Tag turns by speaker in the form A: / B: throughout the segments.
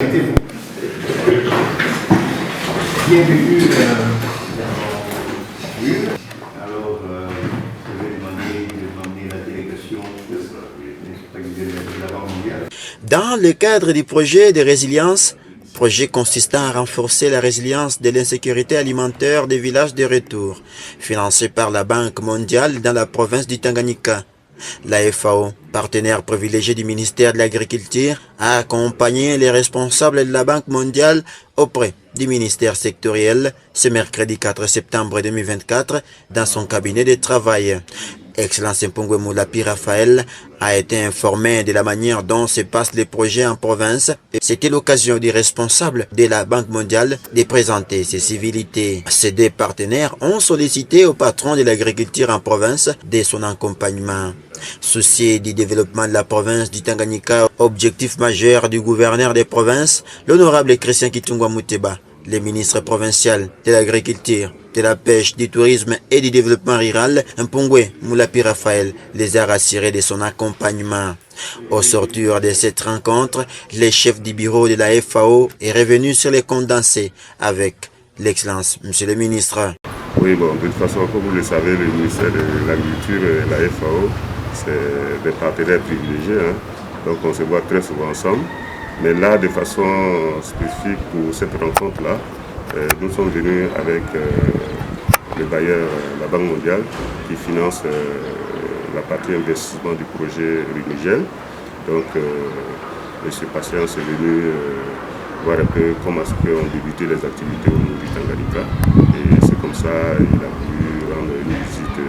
A: Invitez-vous. Bienvenue. Alors, je vais demander la délégation de la Banque mondiale.
B: Dans le cadre du projet de résilience, projet consistant à renforcer la résilience de l'insécurité alimentaire des villages de retour, financé par la Banque mondiale dans la province du Tanganyika. La FAO, partenaire privilégié du ministère de l'Agriculture, a accompagné les responsables de la Banque mondiale auprès du ministère sectoriel ce mercredi 4 septembre 2024 dans son cabinet de travail. Excellence Mpongwe Moulapi Raphaël a été informé de la manière dont se passent les projets en province. C'était l'occasion du responsable de la Banque mondiale de présenter ses civilités. Ces deux partenaires ont sollicité au patron de l'agriculture en province de son accompagnement. Souci du développement de la province du Tanganyika, objectif majeur du gouverneur des provinces, l'honorable Christian Kitungwa Muteba, le ministre provincial de l'agriculture, de la pêche, du tourisme et du développement rural, Mpongwe Moulapi Raphaël, les a rassurés de son accompagnement. Au sortir de cette rencontre, le chef du bureau de la FAO est revenu sur les condensés avec l'excellence, monsieur le ministre.
C: Oui, bon, de toute façon, comme vous le savez, le ministère de l'Agriculture et la FAO, c'est des partenaires privilégiés, hein. Donc on se voit très souvent ensemble. Mais là, de façon spécifique pour cette rencontre-là, nous sommes venus avec le bailleur, la Banque mondiale, qui finance la partie investissement du projet Runigel. Donc, M. Patience est venu voir un peu comment ont débuté les activités au niveau du Tanganyika. Et c'est comme ça qu'il a voulu rendre une visite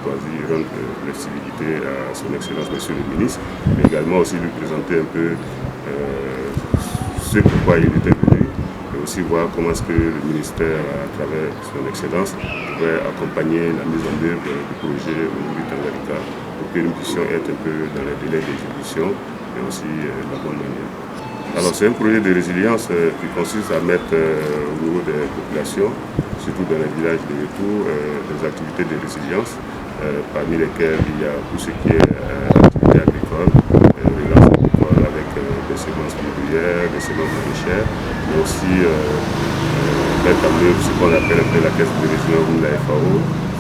C: courtoisie, rendre les civilités à son Excellence, Monsieur le ministre, mais également aussi lui présenter un peu ce pourquoi il était venu, et aussi voir comment est-ce que le ministère, à travers son Excellence, pouvait accompagner la mise en œuvre du projet au niveau du Tanganyika pour que nous puissions être un peu dans les délais d'exécution et aussi la bonne manière. Alors c'est un projet de résilience qui consiste à mettre au niveau des populations, surtout dans les villages de retour, des activités de résilience, parmi lesquelles il y a tout ce qui est activité agricole, relance agricole avec des semences vivrières, des semences maraîchères, mais aussi mettre en œuvre ce qu'on appelle un peu la caisse de résilience ou la FAO,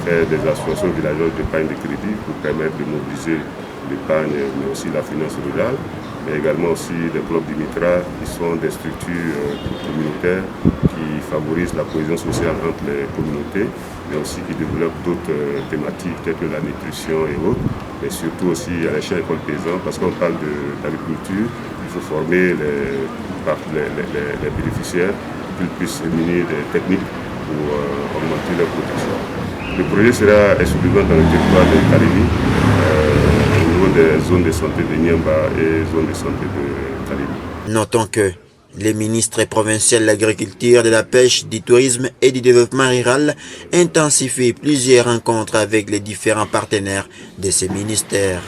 C: faire des associations villageoises d'épargne de crédit pour permettre de mobiliser l'épargne, mais aussi la finance rurale, mais également aussi des clubs d'Imitra qui sont des structures communautaires qui favorisent la cohésion sociale entre les communautés, mais aussi qui développent d'autres thématiques telles que la nutrition et autres, mais surtout aussi à l'échelle école paysan, parce qu'on parle d'agriculture, il faut former les bénéficiaires pour qu'ils puissent éliminer des techniques pour augmenter leur production. Le projet sera exclusivement dans le territoire de Kalemi, au niveau des zones de santé de Niamba et zones de santé de Kalemi.
B: Notons que les ministres provinciaux de l'agriculture, de la pêche, du tourisme et du développement rural intensifient plusieurs rencontres avec les différents partenaires de ces ministères.